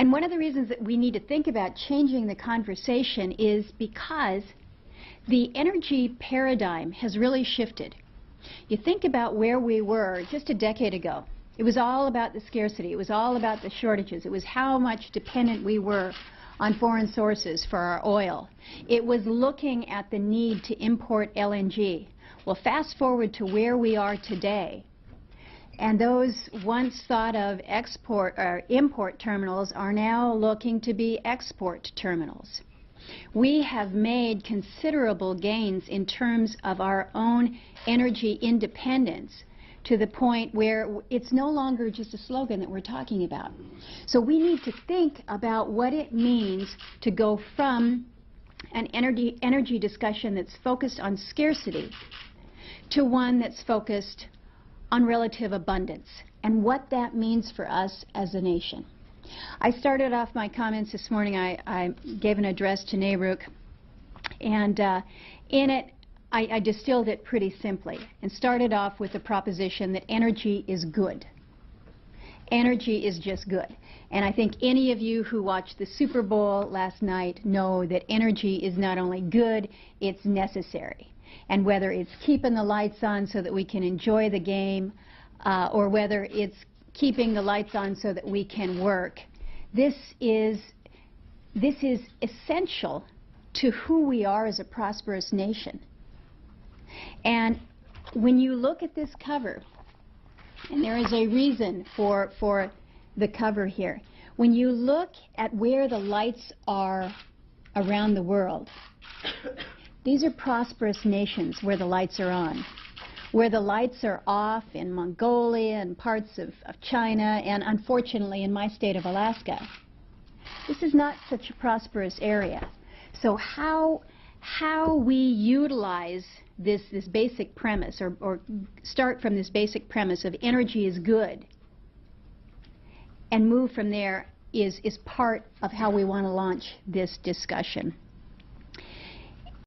And one of the reasons that we need to think about changing the conversation is because the energy paradigm has really shifted. You think about where we were just a decade ago. It was all about the scarcity. It was all about the shortages. It was how much dependent we were on foreign sources for our oil. It was looking at the need to import LNG. Well, fast forward to where we are today, and those once thought of export or import terminals are now looking to be export terminals. We have made considerable gains in terms of our own energy independence, to the point where it's no longer just a slogan that we're talking about. So we need to think about what it means to go from an energy discussion that's focused on scarcity to one that's focused on relative abundance, and what that means for us as a nation. I started off my comments this morning, I gave an address to Nehru, and in it I distilled it pretty simply and started off with the proposition that energy is good. Energy is just good. And I think any of you who watched the Super Bowl last night know that energy is not only good, it's necessary. And whether it's keeping the lights on so that we can enjoy the game, or whether it's keeping the lights on so that we can work, this is essential to who we are as a prosperous nation. And when you look at this cover, and there is a reason for the cover here, when you look at where the lights are around the world, these are prosperous nations where the lights are on. Where the lights are off in Mongolia and parts of China, and unfortunately in my state of Alaska, this is not such a prosperous area. So how we utilize this basic premise, or start from this basic premise of energy is good and move from there, is part of how we want to launch this discussion.